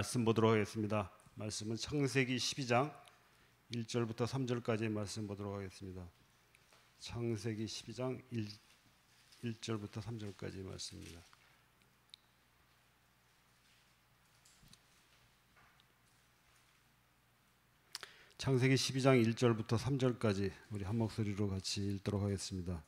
말씀 보도록 하겠습니다. 말씀은 창세기 12장 1절부터 3절까지의 말씀 보도록 하겠습니다. 창세기 12장 1절부터 3절까지의 말씀입니다. 창세기 12장 1절부터 3절까지 우리 한 목소리로 같이 읽도록 하겠습니다.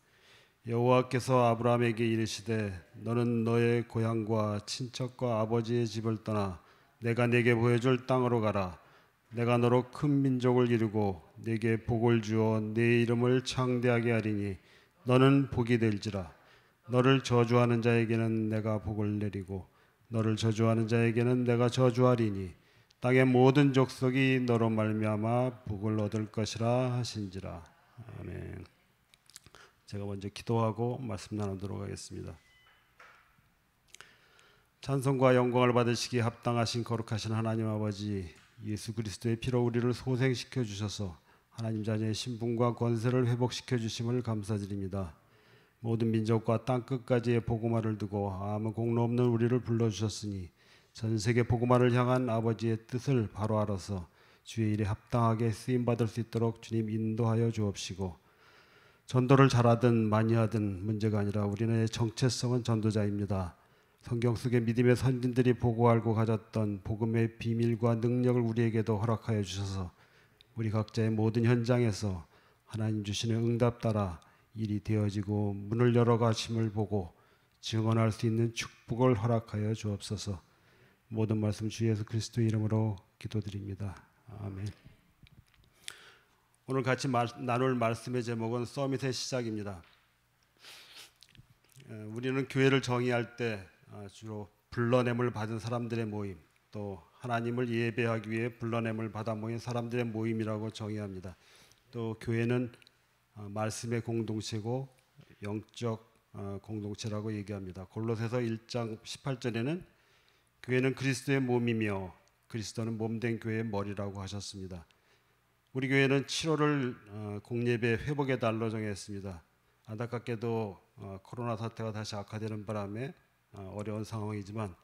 여호와께서 아브라함에게 이르시되 너는 너의 고향과 친척과 아버지의 집을 떠나 내가 네게 보여줄 땅으로 가라. 내가 너로 큰 민족을 이루고 네게 복을 주어 네 이름을 창대하게 하리니 너는 복이 될지라. 너를 저주하는 자에게는 내가 복을 내리고 너를 저주하는 자에게는 내가 저주하리니 땅의 모든 족속이 너로 말미암아 복을 얻을 것이라 하신지라. 아멘. 제가 먼저 기도하고 말씀 나누도록 하겠습니다. 찬송과 영광을 받으시기에 합당하신 거룩하신 하나님 아버지, 예수 그리스도의 피로 우리를 소생시켜 주셔서 하나님 자녀의 신분과 권세를 회복시켜 주심을 감사드립니다. 모든 민족과 땅끝까지의 복음화를 두고 아무 공로 없는 우리를 불러주셨으니 전 세계 복음화를 향한 아버지의 뜻을 바로 알아서 주의 일에 합당하게 쓰임받을 수 있도록 주님 인도하여 주옵시고, 전도를 잘하든 많이 하든 문제가 아니라 우리의 정체성은 전도자입니다. 성경 속의 믿음의 선진들이 보고 알고 가졌던 복음의 비밀과 능력을 우리에게도 허락하여 주셔서 우리 각자의 모든 현장에서 하나님 주시는 응답 따라 일이 되어지고 문을 열어가심을 보고 증언할 수 있는 축복을 허락하여 주옵소서. 모든 말씀 주 예수 그리스도의 이름으로 기도드립니다. 아멘. 오늘 같이 나눌 말씀의 제목은 서밋의 시작입니다. 우리는 교회를 정의할 때 주로 불러냄을 받은 사람들의 모임, 또 하나님을 예배하기 위해 불러냄을 받아 모인 사람들의 모임이라고 정의합니다. 또 교회는 말씀의 공동체고 영적 공동체라고 얘기합니다. 골로새서 1장 18절에는 교회는 그리스도의 몸이며 그리스도는 몸된 교회의 머리라고 하셨습니다. 우리 교회는 7월을 공예배 회복의 달로 정했습니다. 안타깝게도 코로나 사태가 다시 악화되는 바람에 어려운 상황이지만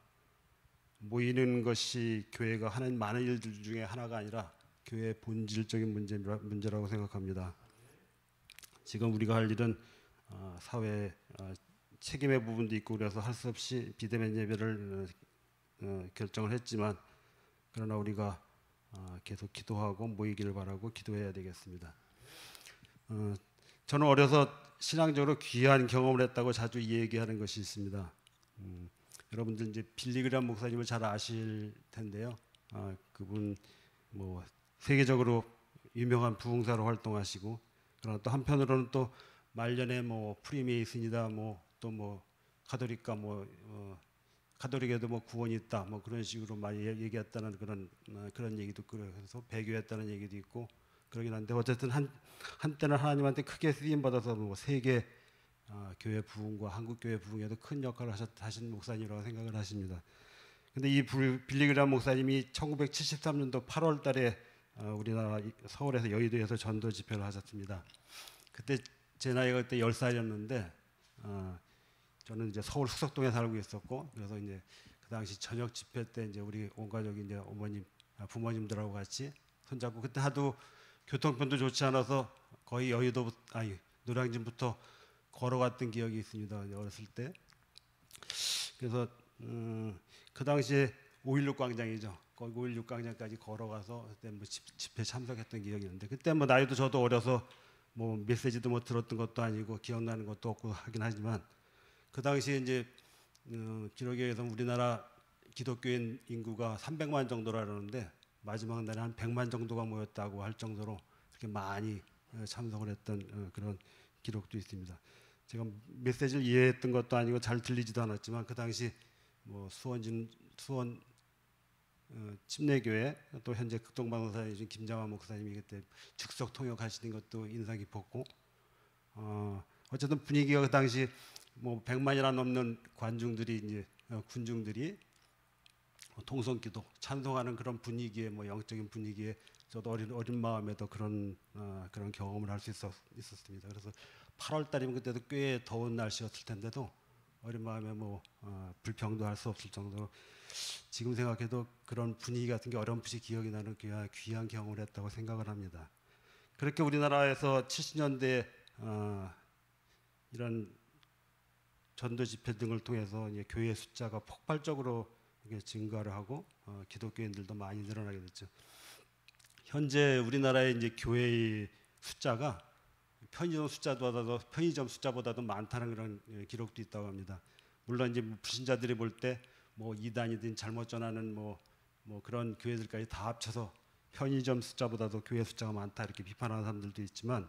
모이는 것이 교회가 하는 많은 일들 중에 하나가 아니라 교회의 본질적인 문제라고 생각합니다. 지금 우리가 할 일은 사회 책임의 부분도 있고 그래서 할 수 없이 비대면 예배를 결정을 했지만, 그러나 우리가 계속 기도하고 모이기를 바라고 기도해야 되겠습니다. 저는 어려서 신앙적으로 귀한 경험을 했다고 자주 얘기하는 것이 있습니다. 여러분들 이제 빌리그람 목사님을 잘 아실 텐데요. 그분 뭐 세계적으로 유명한 부흥사로 활동하시고, 그러나 또 한편으로는 또 말년에 뭐 프리메이슨이다, 뭐 또 뭐 가톨릭가 가톨릭에도 뭐 구원이 있다, 뭐 그런 식으로 많이 얘기했다는 그런 얘기도 있고, 그래서 배교했다는 얘기도 있고 그러긴 한데, 어쨌든 한때는 하나님한테 크게 쓰임 받아서 뭐 세계 교회 부흥과 한국 교회 부흥에도 큰 역할을 하신 목사님이라고 생각을 하십니다. 근데 이 빌리그람 목사님이 1973년도 8월달에 우리나라 서울에서 여의도에서 전도 집회를 하셨습니다. 그때 제 나이가 그때 10살이었는데 저는 이제 서울 숙석동에 살고 있었고, 그래서 이제 그 당시 저녁 집회 때 이제 우리 온 가족이 이제 어머님, 부모님들하고 같이 손잡고, 그때 하도 교통편도 좋지 않아서 거의 노량진부터 걸어갔던 기억이 있습니다. 어렸을 때. 그래서 그 당시에 5.16 광장이죠. 거기 5.16 광장까지 걸어가서 그때 뭐 집회 참석했던 기억이 있는데, 그때 뭐 나이도 저도 어려서 뭐 메시지도 뭐 들었던 것도 아니고 기억나는 것도 없고 하긴 하지만, 그 당시에 이제 기록에 의해서 우리나라 기독교인 인구가 300만 정도라 그러는데 마지막 날에 한 100만 정도가 모였다고 할 정도로 그렇게 많이 참석을 했던 그런 기록도 있습니다. 제가 메시지를 이해했던 것도 아니고 잘 들리지도 않았지만, 그 당시 뭐 수원 침례교회 또 현재 극동방사이신 김장환 목사님이 그때 즉석 통역하시는 것도 인상 깊었고, 어쨌든 분위기가 그 당시 뭐 100만이나 넘는 관중들이 이제 군중들이 통성기도 찬송하는 그런 분위기에, 뭐 영적인 분위기에 저도 어린 마음에도 그런 경험을 할 수 있었습니다. 그래서 8월 달이면 그때도 꽤 더운 날씨였을 텐데도 어린 마음에 뭐 불평도 할 수 없을 정도로 지금 생각해도 그런 분위기 같은 게 어렴풋이 기억이 나는 귀한 경험을 했다고 생각을 합니다. 그렇게 우리나라에서 70년대 이런 전도 집회 등을 통해서 이제 교회 숫자가 폭발적으로 이게 증가를 하고 기독교인들도 많이 늘어나게 됐죠. 현재 우리나라의 이제 교회의 숫자가 편의점 숫자보다도 많다는 그런 기록도 있다고 합니다. 물론 이제 불신자들이 볼 때 뭐 이단이든 잘못 전하는 뭐 그런 교회들까지 다 합쳐서 편의점 숫자보다도 교회 숫자가 많다 이렇게 비판하는 사람들도 있지만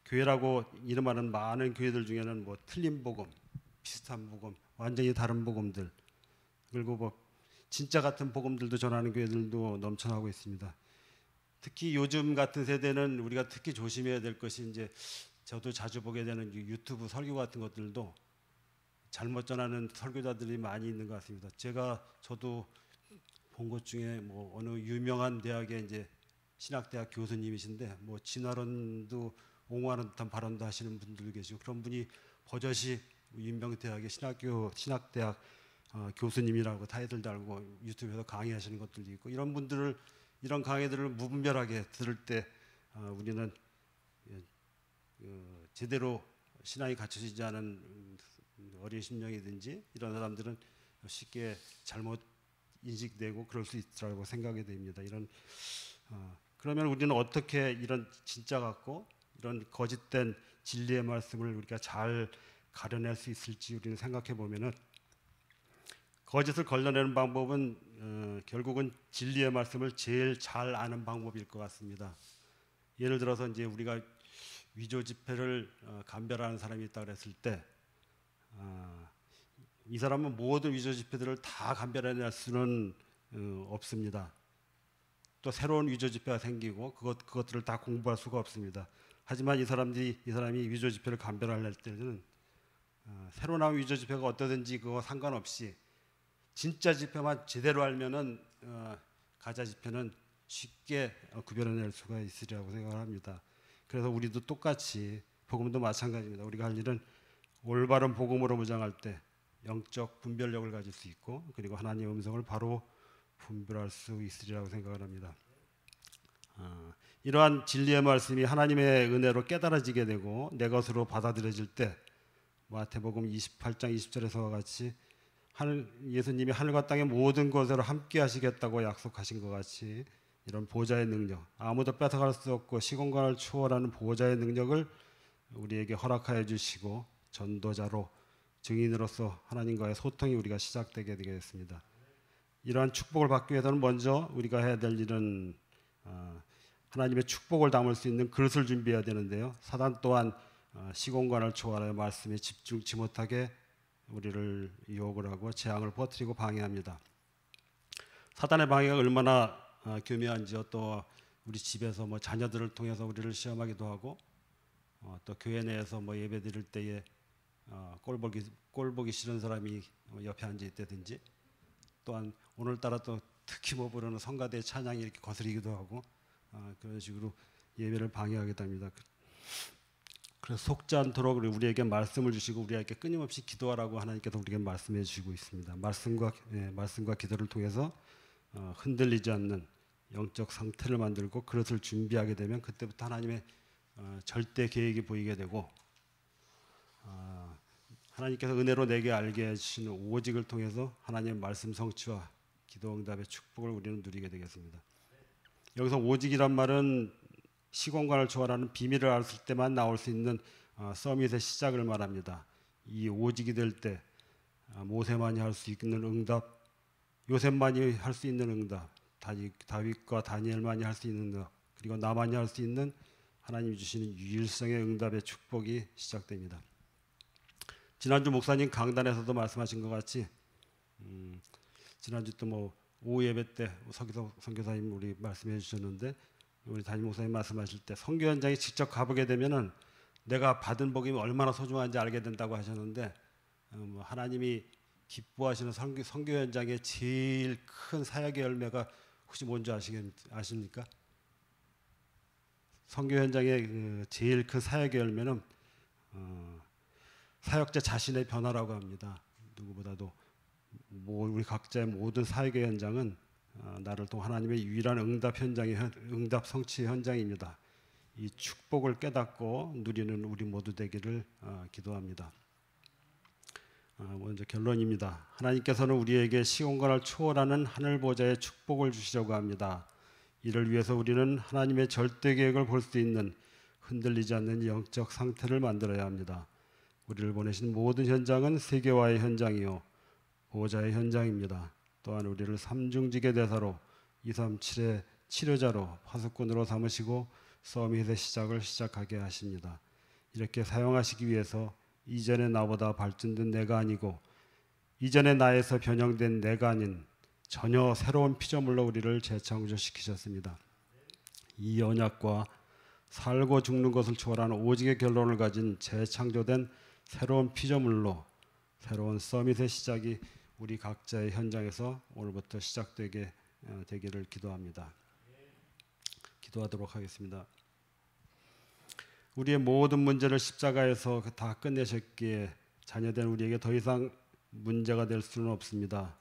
교회라고 이름하는 많은 교회들 중에는 뭐 틀린 복음, 비슷한 복음, 완전히 다른 복음들 그리고 뭐 진짜 같은 복음들도 전하는 교회들도 넘쳐나고 있습니다. 특히 요즘 같은 세대는 우리가 특히 조심해야 될 것이 이제 저도 자주 보게 되는 유튜브 설교 같은 것들도 잘못 전하는 설교자들이 많이 있는 것 같습니다. 저도 본 것 중에 뭐 어느 유명한 대학의 이제 신학대학 교수님이신데 뭐 진화론도 옹호하는 듯한 발언도 하시는 분들도 계시고 그런 분이 버젓이 윤병대학의 신학대학 교수님이라고 타이틀 달고 유튜브에서 강의하시는 것들도 있고 이런 강의들을 무분별하게 들을 때 우리는 제대로 신앙이 갖춰지지 않은 어린 심령이든지 이런 사람들은 쉽게 잘못 인식되고 그럴 수 있다고 생각이 됩니다. 그러면 우리는 어떻게 이런 진짜 같고 이런 거짓된 진리의 말씀을 우리가 잘 가려낼 수 있을지 우리는 생각해 보면은 거짓을 걸러내는 방법은 결국은 진리의 말씀을 제일 잘 아는 방법일 것 같습니다. 예를 들어서 이제 우리가 위조 지폐를 감별하는 사람이 있다 그랬을 때 이 사람은 모든 위조 지폐들을 다 감별해낼 수는 없습니다. 또 새로운 위조 지폐가 생기고 그것들을 다 공부할 수가 없습니다. 하지만 이 사람이 위조 지폐를 감별할 때는 새로 나온 위조 지폐가 어떠든지 그거 상관없이 진짜 지폐만 제대로 알면은 가짜 지폐는 쉽게 구별해낼 수가 있으리라고 생각합니다. 그래서 우리도 똑같이 복음도 마찬가지입니다. 우리가 할 일은 올바른 복음으로 무장할 때 영적 분별력을 가질 수 있고 그리고 하나님의 음성을 바로 분별할 수 있으리라고 생각을 합니다. 이러한 진리의 말씀이 하나님의 은혜로 깨달아지게 되고 내 것으로 받아들여질 때 마태복음 28장 20절에서와 같이 예수님이 하늘과 땅의 모든 것으로 함께 하시겠다고 약속하신 것 같이 이런 보좌의 능력, 아무도 뺏어갈 수 없고 시공간을 초월하는 보좌의 능력을 우리에게 허락하여 주시고 전도자로 증인으로서 하나님과의 소통이 우리가 시작되게 되겠습니다. 이러한 축복을 받기 위해서는 먼저 우리가 해야 될 일은 하나님의 축복을 담을 수 있는 그릇을 준비해야 되는데요. 사단 또한 시공간을 초월하여 말씀에 집중치 못하게 우리를 유혹을 하고 재앙을 퍼뜨리고 방해합니다. 사단의 방해가 얼마나 교묘한지요. 또 우리 집에서 뭐 자녀들을 통해서 우리를 시험하기도 하고 또 교회 내에서 뭐 예배 드릴 때에 꼴 보기 싫은 사람이 옆에 앉아 있다든지 또한 오늘따라 또 특히 뭐 부르는 성가대 찬양이 이렇게 거스리기도 하고 그런 식으로 예배를 방해하게 합니다. 그래서 속지 않도록 우리에게 말씀을 주시고 우리에게 끊임없이 기도하라고 하나님께서 우리에게 말씀해 주시고 있습니다. 말씀과 기도를 통해서 흔들리지 않는 영적 상태를 만들고 그것을 준비하게 되면 그때부터 하나님의 절대 계획이 보이게 되고 하나님께서 은혜로 내게 알게 해주시는 오직을 통해서 하나님의 말씀 성취와 기도 응답의 축복을 우리는 누리게 되겠습니다. 여기서 오직이란 말은 시공간을 초월하는 비밀을 알았을 때만 나올 수 있는 서밋의 시작을 말합니다. 이 오직이 될 때 모세만이 할 수 있는 응답, 요셉만이 할 수 있는 응답, 다윗과 다니엘만이 할 수 있는 응답, 그리고 나만이 할 수 있는 하나님이 주시는 유일성의 응답의 축복이 시작됩니다. 지난주 목사님 강단에서도 말씀하신 것 같이 지난주 또 뭐 오후 예배 때 서기석 선교사님 우리 말씀해 주셨는데 우리 담임 목사님 말씀하실 때 선교 현장에 직접 가보게 되면은 내가 받은 복이 얼마나 소중한지 알게 된다고 하셨는데 하나님이 기뻐하시는 선교 현장의 제일 큰 사역의 열매가 혹시 뭔지 아십니까? 선교 현장의 제일 큰 사역의 열매는 사역자 자신의 변화라고 합니다. 누구보다도 우리 각자의 모든 사역의 현장은 나를 통한 하나님의 유일한 응답 성취의 현장입니다. 이 축복을 깨닫고 누리는 우리 모두 되기를 기도합니다. 먼저 결론입니다. 하나님께서는 우리에게 시공간을 초월하는 하늘 보좌의 축복을 주시려고 합니다. 이를 위해서 우리는 하나님의 절대 계획을 볼 수 있는 흔들리지 않는 영적 상태를 만들어야 합니다. 우리를 보내신 모든 현장은 세계화의 현장이요 보호자의 현장입니다. 또한 우리를 삼중직의 대사로 237의 치료자로 파수꾼으로 삼으시고 서밋의 시작을 시작하게 하십니다. 이렇게 사용하시기 위해서 이전의 나보다 발전된 내가 아니고 이전의 나에서 변형된 내가 아닌 전혀 새로운 피조물로 우리를 재창조시키셨습니다. 이 언약과 살고 죽는 것을 초월하는 오직의 결론을 가진 재창조된 새로운 피조물로 새로운 서밋의 시작이 우리 각자의 현장에서 오늘부터 시작되게 되기를 기도합니다. 기도하도록 하겠습니다. 우리의 모든 문제를 십자가에서 다 끝내셨기에 자녀된 우리에게 더 이상 문제가 될 수는 없습니다.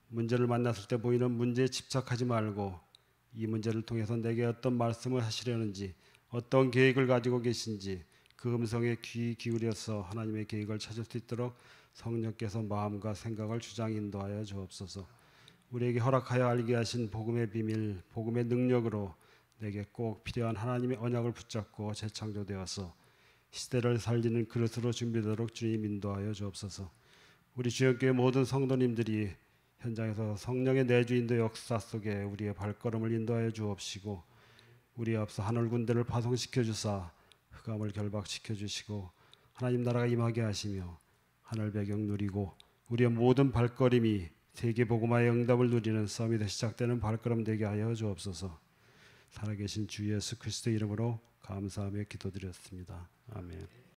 문제를 만났을 때 보이는 문제에 집착하지 말고 이 문제를 통해서 내게 어떤 말씀을 하시려는지 어떤 계획을 가지고 계신지 그 음성에 귀 기울여서 하나님의 계획을 찾을 수 있도록 성령께서 마음과 생각을 주장 인도하여 주옵소서. 우리에게 허락하여 알게 하신 복음의 비밀, 복음의 능력으로 내게 꼭 필요한 하나님의 언약을 붙잡고 재창조되어서 시대를 살리는 그릇으로 준비되도록 주님 인도하여 주옵소서. 우리 주역교회 모든 성도님들이 현장에서 성령의 내주인도 역사 속에 우리의 발걸음을 인도하여 주옵시고 우리 앞서 하늘 군대를 파송시켜 주사 흑암을 결박시켜 주시고 하나님 나라가 임하게 하시며 하늘 배경 누리고 우리의 모든 발걸음이 세계 복음화의 응답을 누리는 서밋에 시작되는 발걸음 되게 하여 주옵소서. 살아계신 주 예수 그리스도 이름으로 감사하며 기도드렸습니다. 아멘.